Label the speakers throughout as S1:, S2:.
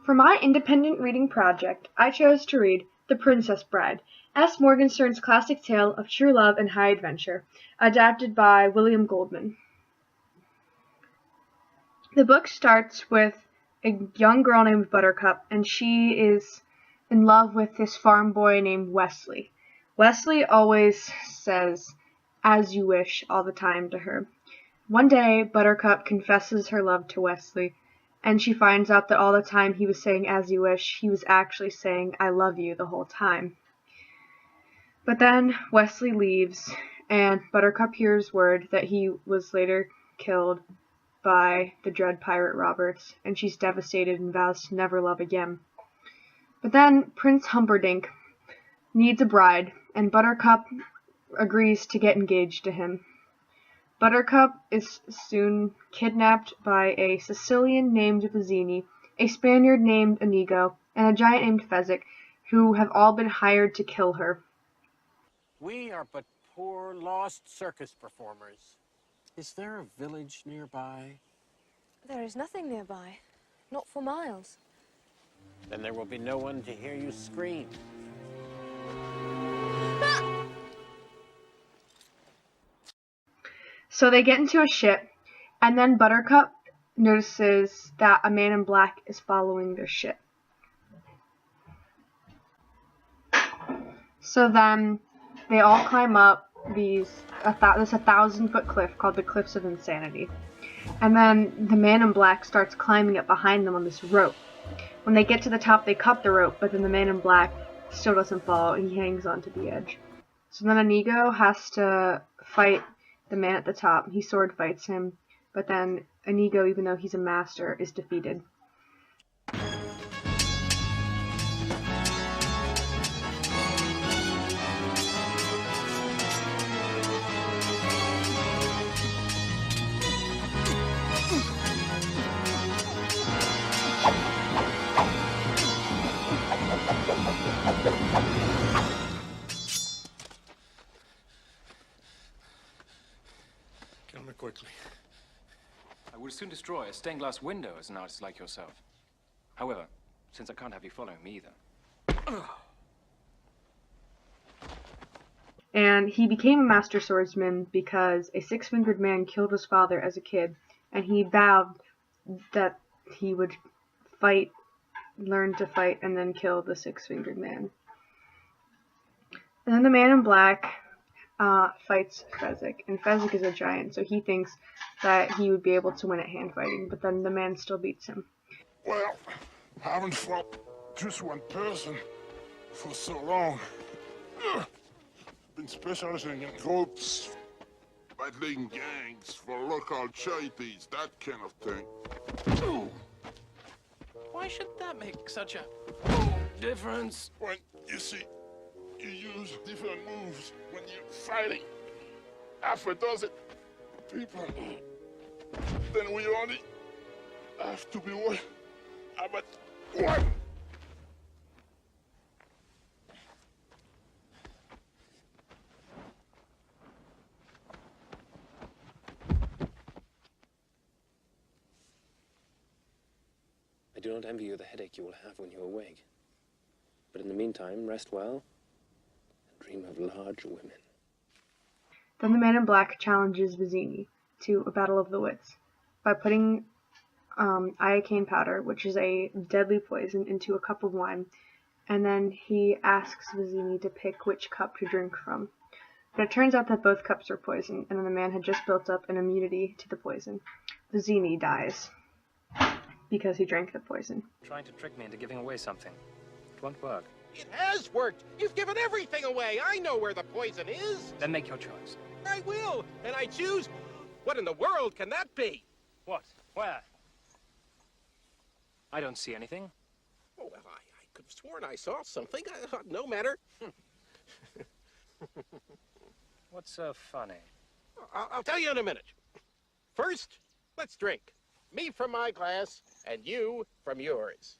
S1: For my independent reading project, I chose to read The Princess Bride, S. Morgenstern's classic tale of true love and high adventure, adapted by William Goldman. The book starts with a young girl named Buttercup, and she is in love with this farm boy named Wesley. Wesley always says, "as you wish," all the time to her. One day, Buttercup confesses her love to Wesley, and she finds out that all the time he was saying "as you wish," he was actually saying "I love you" the whole time. But then Wesley leaves, and Buttercup hears word that he was later killed by the dread pirate Roberts, and she's devastated and vows to never love again. But then Prince Humperdinck needs a bride, and Buttercup agrees to get engaged to him. Buttercup is soon kidnapped by a Sicilian named Vizzini, a Spaniard named Inigo, and a giant named Fezzik, who have all been hired to kill her.
S2: We are but poor, lost circus performers. Is there a village nearby?
S3: There is nothing nearby. Not for miles.
S2: Then there will be no one to hear you scream.
S1: So they get into a ship, and then Buttercup notices that a man in black is following their ship. So then they all climb up this 1,000-foot cliff called the Cliffs of Insanity. And then the man in black starts climbing up behind them on this rope. When they get to the top, they cut the rope, but then the man in black still doesn't fall, and he hangs onto the edge. So then Inigo has to fight the man at the top. He sword fights him, but then Inigo, even though he's a master, is defeated.
S4: Get on it quickly.
S5: I would soon destroy a stained glass window as an artist like yourself. However, since I can't have you following me either.
S1: And he became a master swordsman because a six-fingered man killed his father as a kid, and he vowed that he would learn to fight, and then kill the six-fingered man. And then the man in black fights Fezzik, and Fezzik is a giant, so he thinks that he would be able to win at hand fighting, but then the man still beats him.
S4: Well, I haven't fought just one person for so long. Been specializing in groups, battling gangs for local charities, that kind of thing.
S5: Why should that make such a difference?
S4: When, you see, you use different moves when you're fighting. Half a dozen people. Then we only have to be one. But one.
S6: I do not envy you the headache you will have when you awake. But in the meantime, rest well and dream of large women.
S1: Then the man in black challenges Vizzini to a battle of the wits by putting iocane powder, which is a deadly poison, into a cup of wine, and then he asks Vizzini to pick which cup to drink from. But it turns out that both cups are poison, and then the man had just built up an immunity to the poison. Vizzini dies because he drank the poison.
S5: Trying to trick me into giving away something. It won't work.
S2: It has worked. You've given everything away. I know where the poison is.
S5: Then make your choice.
S2: I will. And I choose. What in the world can that be?
S5: What? Where? I don't see anything.
S2: Oh, well, I could have sworn I saw something. No matter.
S5: What's so funny?
S2: I'll tell you in a minute. First, let's drink. Me from my glass, and you from yours.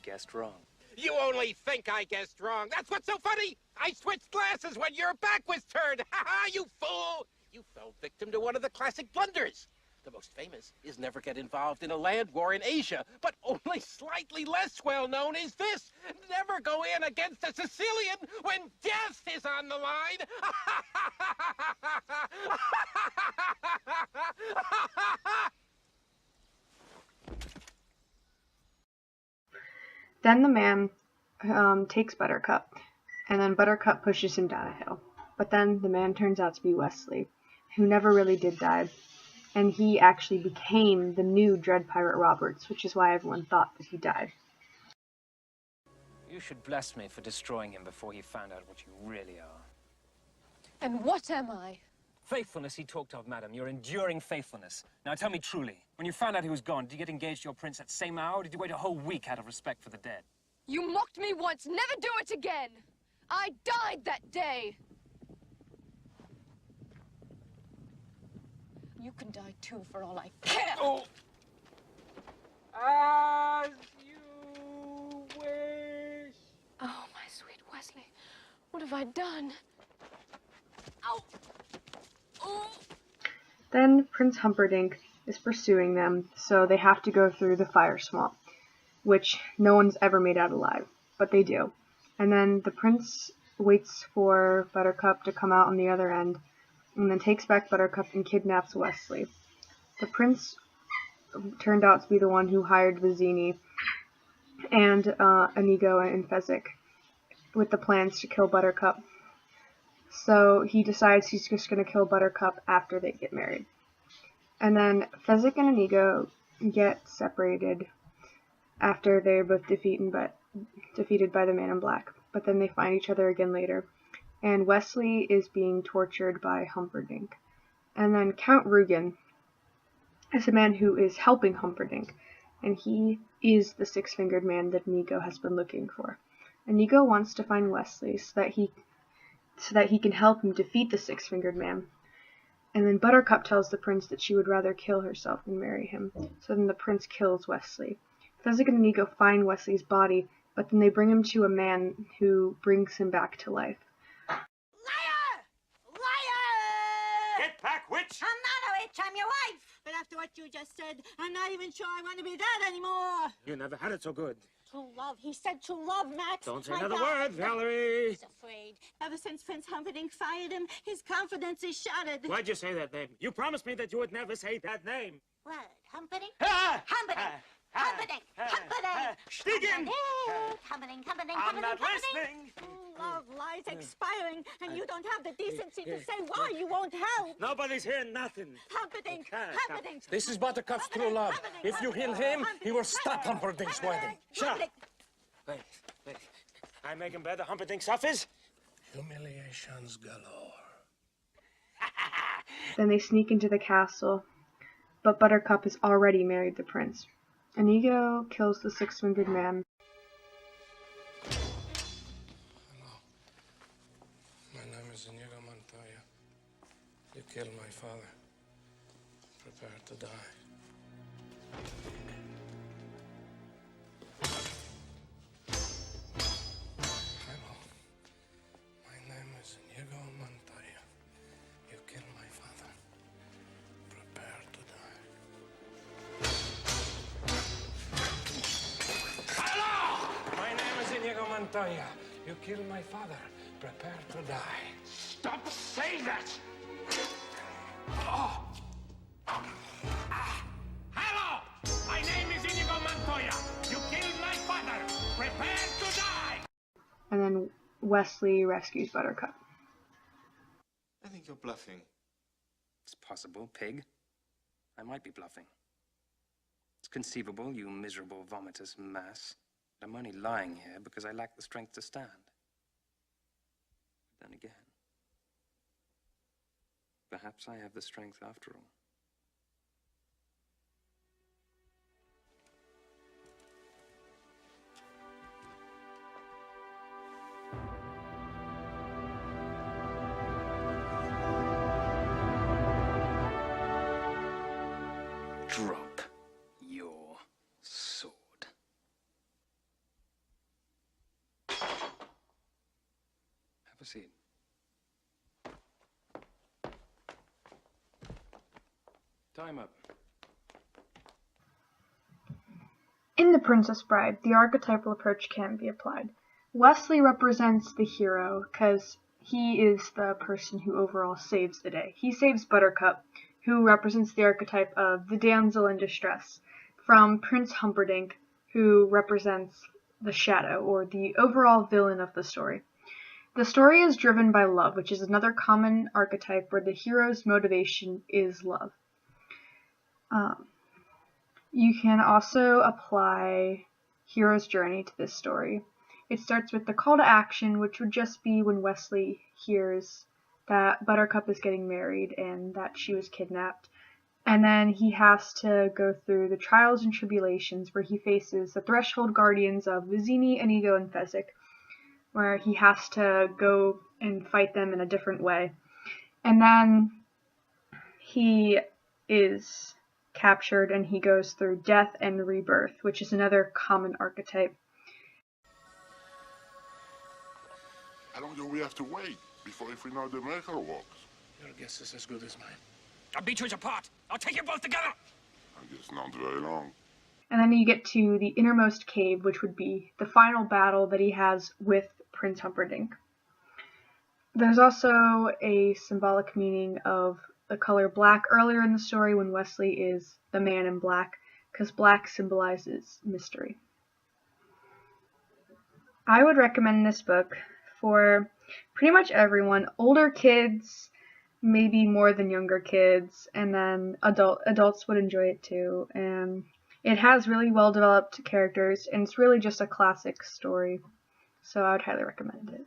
S5: guessed wrong.
S2: You only think I guessed wrong. That's what's so funny. I switched glasses when your back was turned. Ha ha, you fool. You fell victim to one of the classic blunders. The most famous is never get involved in a land war in Asia, but only slightly less well known is this: never go in against a Sicilian when death is on the line.
S1: Then the man takes Buttercup, and then Buttercup pushes him down a hill. But then the man turns out to be Wesley, who never really did die. And he actually became the new Dread Pirate Roberts, which is why everyone thought that he died.
S5: You should bless me for destroying him before he found out what you really are.
S3: And what am I?
S5: Faithfulness he talked of, madam. Your enduring faithfulness. Now tell me truly, when you found out he was gone, did you get engaged to your prince that same hour, or did you wait a whole week out of respect for the dead?
S3: You mocked me once, never do it again! I died that day! You can die too, for all I care!
S5: Oh! As you wish!
S3: Oh, my sweet Wesley, what have I done? Ow! Oh!
S1: Then Prince Humperdinck is pursuing them, so they have to go through the fire swamp, which no one's ever made out alive, but they do. And then the prince waits for Buttercup to come out on the other end, and then takes back Buttercup and kidnaps Wesley. The prince turned out to be the one who hired Vizzini and Inigo and Fezzik with the plans to kill Buttercup. So he decides he's just going to kill Buttercup after they get married. And then Fezzik and Inigo get separated after they're both defeated by the Man in Black. But then they find each other again later. And Wesley is being tortured by Humperdinck. And then Count Rugen is a man who is helping Humperdinck, and he is the six-fingered man that Inigo has been looking for. Inigo wants to find Wesley so that he can help him defeat the six-fingered man. And then Buttercup tells the prince that she would rather kill herself than marry him. So then the prince kills Wesley. Fezzik and Inigo find Wesley's body, but then they bring him to a man who brings him back to life.
S7: Get back, witch!
S8: I'm not a witch, I'm your wife. But after what you just said, I'm not even sure I want to be that anymore.
S7: You never had it so good.
S8: True love. He said true love, Max.
S7: Don't say
S8: My
S7: another
S8: God.
S7: word, Valerie.
S8: He's afraid. Ever since Prince Humperdinck fired him, his confidence is shattered.
S7: Why'd you say that name? You promised me that you would never say that name.
S8: What? Humperdinck?
S7: Ah!
S8: Humperdinck! Humperdinck! Humperdinck!
S7: Stiegen!
S8: Humperdinck!
S7: I'm not listening.
S8: Love lies expiring, and you don't have the decency to say why you won't help.
S7: Nobody's hearing nothing.
S8: Humperdinck! Humperdinck!
S7: This is Buttercup's true love. If you heal him, he will stop Humperdinck's wedding. Shut up. Wait. I make him better. Humperdinck suffers. Humiliations galore.
S1: Then they sneak into the castle, but Buttercup has already married the prince. Inigo kills the six-fingered man.
S9: Hello. My name is Inigo Montoya. You killed my father. Prepare to die. Hello. My name is Inigo Montoya. You killed my father. Prepare to die. My name is Inigo Montoya. You killed my father. Prepare to die.
S7: Stop saying that! Hello! My name is Inigo Montoya. You killed my father. Prepare to die!
S1: And then Wesley rescues Buttercup.
S9: I think you're bluffing.
S5: It's possible, pig. I might be bluffing. It's conceivable, you miserable, vomitous mass. I'm only lying here because I lack the strength to stand. Then again, perhaps I have the strength after all. Drop your sword. Proceed. Time up.
S1: In The Princess Bride, the archetypal approach can be applied. Wesley represents the hero because he is the person who overall saves the day. He saves Buttercup, who represents the archetype of the damsel in distress, from Prince Humperdinck, who represents the shadow, or the overall villain of the story. The story is driven by love, which is another common archetype where the hero's motivation is love. You can also apply hero's journey to this story. It starts with the call to action, which would just be when Wesley hears that Buttercup is getting married and that she was kidnapped. And then he has to go through the trials and tribulations where he faces the threshold guardians of Vizzini, Inigo, and Fezzik, where he has to go and fight them in a different way. And then he is captured and he goes through death and rebirth, which is another common archetype.
S4: How long do we have to wait before we know the miracle works?
S9: Your guess is as good as mine.
S7: I'll beat you apart. I'll take you both together.
S4: I guess not very long.
S1: And then you get to the innermost cave, which would be the final battle that he has with Prince Humperdinck. There's also a symbolic meaning of the color black earlier in the story when Wesley is the man in black, because black symbolizes mystery. I would recommend this book for pretty much everyone, older kids, maybe more than younger kids, and then adults would enjoy it too. And it has really well developed characters, and it's really just a classic story, so I would highly recommend it.